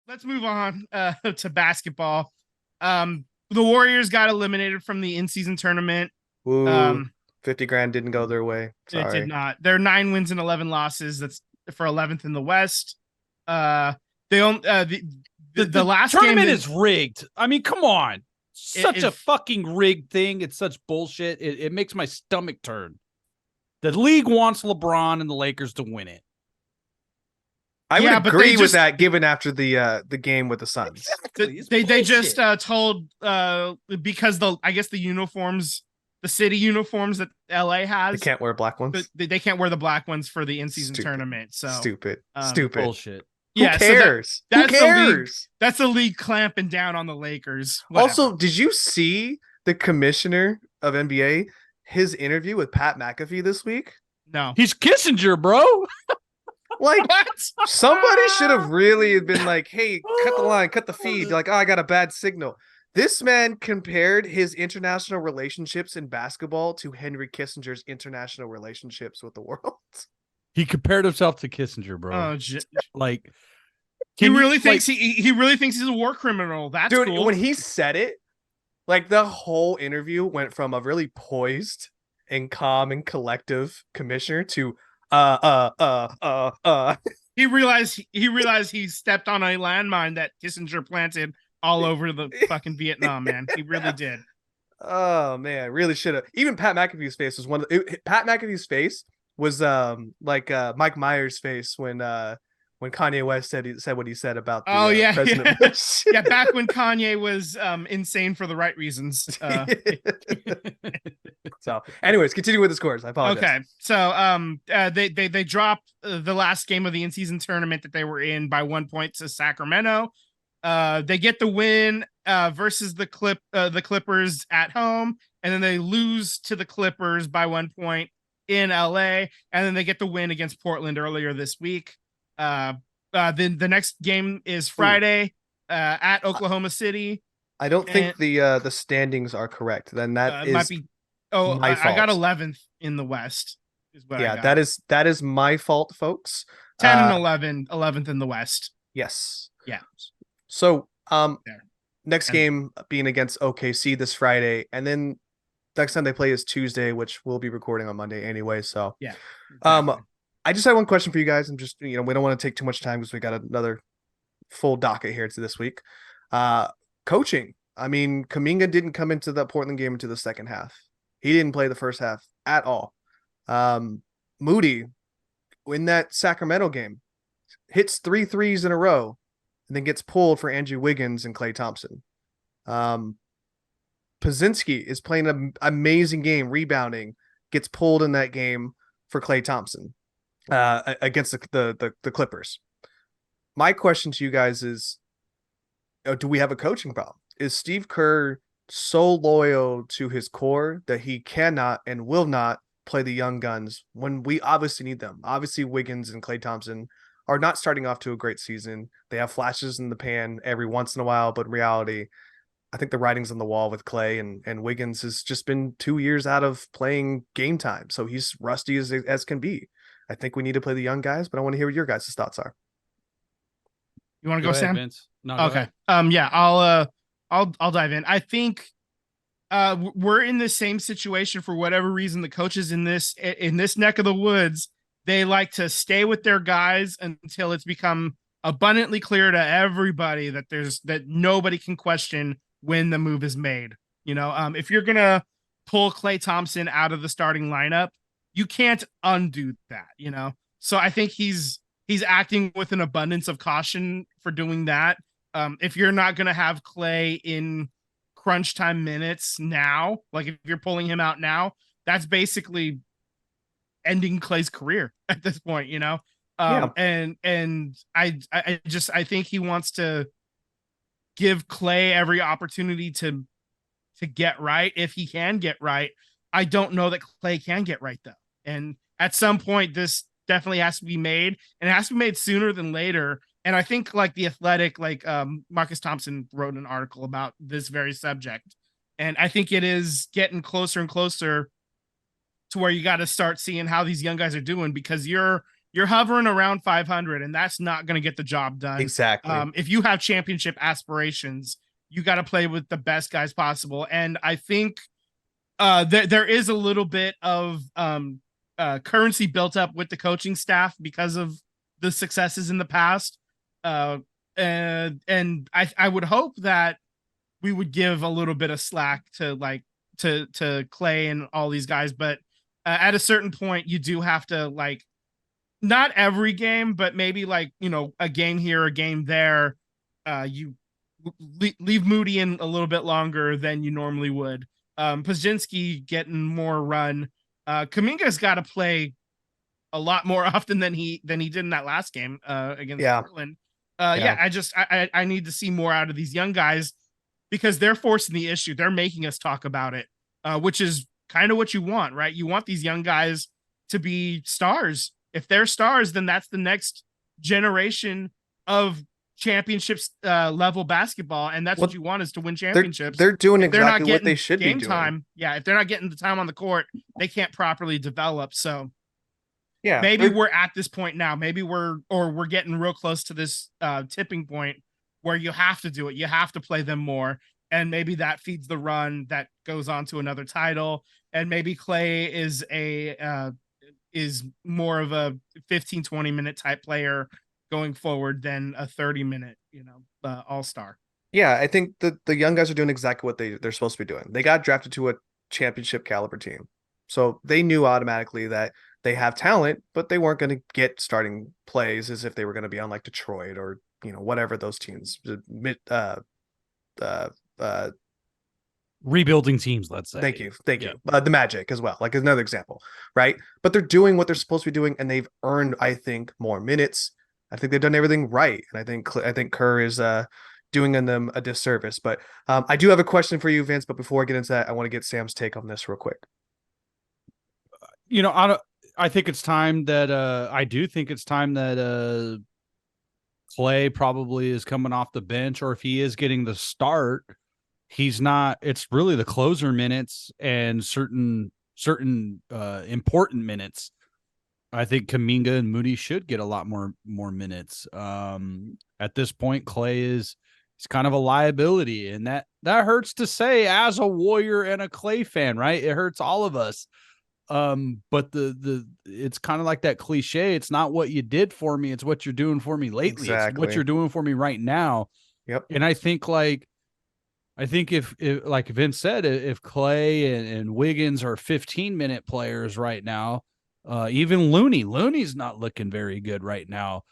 let's move on to basketball. The Warriors got eliminated from the in-season tournament. Woo, Um, 50 grand didn't go their way. it did Sorry. not. They're 9 wins and 11 losses. That's for 11th in the West. They own the The last game tournament that is rigged. I mean, come on. Such a if fucking rigged thing. It's such bullshit. It makes my stomach turn. The league wants LeBron and the Lakers to win it. I Yeah, would but they agree with just- that given after the game with the Suns. It's they just bullshit. told because I guess the uniforms, the city uniforms that LA They has, can't wear black ones. they can't wear the black ones for the in-season Stupid. tournament. So Stupid. um, Stupid. bullshit. Who yeah, cares? so that's Who the league. cares? That's the league clamping down on the Lakers. Whatever. Also, did you see the commissioner of NBA, his interview with Pat McAfee this week? no. He's Kissinger, bro. Like, What? somebody should have really been like, hey, cut the line, cut the feed. Like, oh, I got a bad signal. This man compared his international relationships in basketball to Henry Kissinger's international relationships with the world. He compared himself to Kissinger, bro. Oh, Like, he can you- really thinks like, he really thinks he's a war criminal. That's Dude, cool. when he said it, like the whole interview went from a really poised and calm and collective commissioner to He realized he stepped on a landmine that Kissinger planted all over the fucking Vietnam, man. He really did. Oh man, really should have. Even Pat McAfee's face was Pat McAfee's face was like Mike Myers' face when Kanye West said what he said about the President Bush. Yeah, back when Kanye was insane for the right reasons. So, anyways, continue with the scores. I apologize. Okay, so they dropped the last game of the in-season tournament that they were in by 1 point to Sacramento. They get the win versus the Clippers at home, and then they lose to the Clippers by 1 point in LA, and then they get the win against Portland earlier this week. Then the next game is Friday at Oklahoma City. I don't think the standings are correct. Then that is might be. Oh, my I got fault. 11th in the West. Is what I Yeah, got. that is my fault, folks. 10 and 11, 11th in the West. Yes. Yeah. So, There. next And- game being against OKC this Friday, and then next time they play is Tuesday, which we'll be recording on Monday anyway. So, Yeah. I just had one question for you guys. I'm just, we don't want to take too much time because we got another full docket here to this week. Coaching. I mean, Kuminga didn't come into the Portland game into the second half. He didn't play the first half at all. Moody, in that Sacramento game, hits 3 threes in a row and then gets pulled for Andrew Wiggins and Klay Thompson. Pazinski is playing an amazing game, rebounding, gets pulled in that game for Klay Thompson against the Clippers. My question to you guys is, do we have a coaching problem? Is Steve Kerr so loyal to his core that he cannot and will not play the young guns when we obviously need them? Obviously, Wiggins and Klay Thompson are not starting off to a great season. They have flashes in the pan every once in a while, but in reality, I think the writing's on the wall with Klay, and Wiggins has just been 2 years out of playing game time. So he's rusty as can be. I think we need to play the young guys, but I want to hear what your guys' thoughts are. You want to go, ahead, Sam? Vince. No, go Okay. ahead. Yeah, I'll dive in. I think we're in the same situation for whatever reason. The coaches in this neck of the woods, they like to stay with their guys until it's become abundantly clear to everybody that nobody can question when the move is made. If you're gonna pull Klay Thompson out of the starting lineup, you can't undo that. So I think he's acting with an abundance of caution for doing that. If you're not going to have Klay in crunch time minutes now, like if you're pulling him out now, that's basically ending Klay's career at this point, Yeah. And I think he wants to give Klay every opportunity to get right. If he can get right, I don't know that Klay can get right though. And at some point, this definitely has to be made, and it has to be made sooner than later. And I think like The Athletic, Marcus Thompson wrote an article about this very subject. And I think it is getting closer and closer to where you got to start seeing how these young guys are doing, because you're you're hovering around 500, and that's not going to get the job done. Exactly. If you have championship aspirations, you got to play with the best guys possible. And I think there is a little bit of currency built up with the coaching staff because of the successes in the past. And I would hope that we would give a little bit of slack to to Clay and all these guys, but at a certain point, you do have to, like, not every game, but maybe, like, you know, a game here, a game there, you leave Moody in a little bit longer than you normally would. Pazynski getting more run. Kuminga's got to play a lot more often than he did in that last game against Portland. I need to see more out of these young guys because they're forcing the issue. They're making us talk about it, which is kind of what you want, right? You want these young guys to be stars. If they're stars, then that's the next generation of championships level basketball, and that's what you want, is to win championships. They're doing exactly what they should be doing. Time, if they're not getting the time on the court, they can't properly develop. So yeah, maybe we're at this point now. Maybe we're getting real close to this tipping point where you have to do it. You have to play them more, and maybe that feeds the run that goes on to another title. And maybe Clay is more of a 15-20 minute type player going forward than a 30-minute, all-star. Yeah, I think the young guys are doing exactly what they're supposed to be doing. They got drafted to a championship caliber team. So they knew automatically that they have talent, but they weren't going to get starting plays as if they were going to be on like Detroit or, whatever those teams, rebuilding teams, let's say. Thank you. The Magic as well, like another example, right? But they're doing what they're supposed to be doing, and they've earned, I think, more minutes. I think they've done everything right, and I think Kerr is doing them a disservice. But I do have a question for you, Vince. But before I get into that, I want to get Sam's take on this real quick. I think it's time that I do think it's time that Clay probably is coming off the bench, or if he is getting the start, he's not. It's really the closer minutes and certain important minutes. I think Kuminga and Moody should get a lot more minutes. At this point, Clay is kind of a liability, and that hurts to say as a Warrior and a Clay fan, right? It hurts all of us. But it's kind of like that cliche. It's not what you did for me, it's what you're doing for me lately. Exactly. It's what you're doing for me right now. Yep. And I think if like Vince said, if Clay and Wiggins are 15-minute players right now, even Looney's not looking very good right now.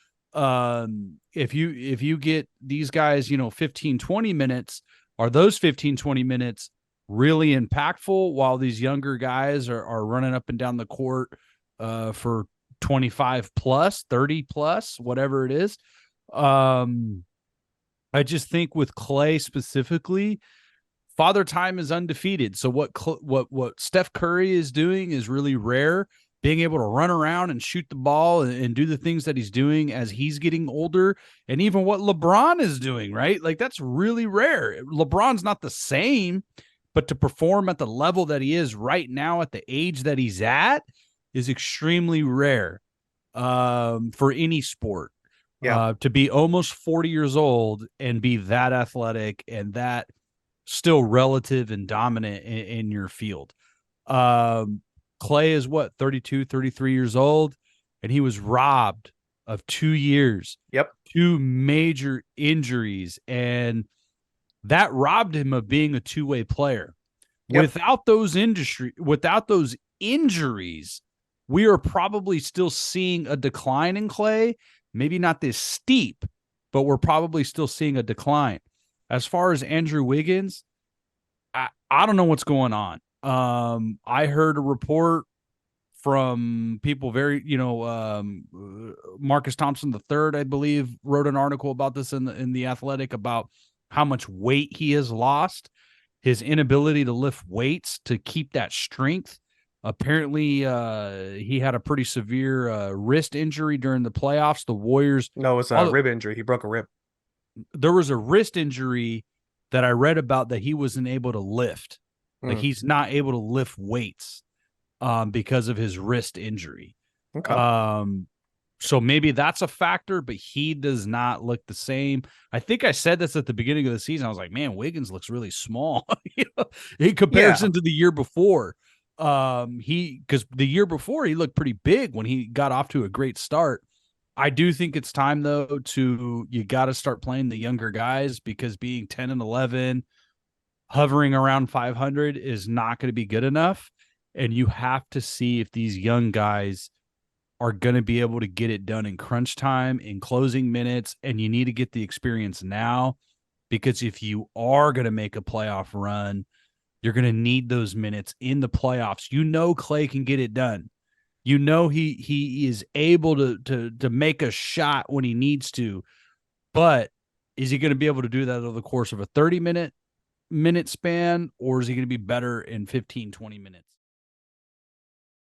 If you get these guys, 15, 20 minutes, are those 15, 20 minutes really impactful while these younger guys are running up and down the court for 25 plus, 30 plus, whatever it is? I just think with Clay specifically, Father Time is undefeated. So what Steph Curry is doing is really rare. Being able to run around and shoot the ball and do the things that he's doing as he's getting older, and even what LeBron is doing, right? Like, that's really rare. LeBron's not the same, but to perform at the level that he is right now at the age that he's at is extremely rare for any sport. Yeah. To be almost 40 years old and be that athletic and that still relative and dominant in your field. Clay is 32, 33 years old, and he was robbed of 2 years. Yep. 2 major injuries, and that robbed him of being a two-way player. Yep. Without those injuries, we are probably still seeing a decline in Clay. Maybe not this steep, but we're probably still seeing a decline. As far as Andrew Wiggins, I don't know what's going on. I heard a report from people Marcus Thompson III, I believe, wrote an article about this in the Athletic about how much weight he has lost, his inability to lift weights to keep that strength. Apparently, he had a pretty severe wrist injury during the playoffs. The Warriors. No, it's a rib injury. He broke a rib. There was a wrist injury that I read about that he wasn't able to lift. Like, he's not able to lift weights because of his wrist injury. Okay. So maybe that's a factor, but he does not look the same. I think I said this at the beginning of the season. I was like, man, Wiggins looks really small in comparison to the year before. Because the year before he looked pretty big when he got off to a great start. I do think it's time though you got to start playing the younger guys, because being 10 and 11, hovering around 500 is not going to be good enough. And you have to see if these young guys are going to be able to get it done in crunch time, in closing minutes, and you need to get the experience now, because if you are going to make a playoff run, you're going to need those minutes in the playoffs. You know, Clay can get it done. You know, he is able to make a shot when he needs to, but is he going to be able to do that over the course of a 30 minute span, or is he going to be better in 15, 20 minutes?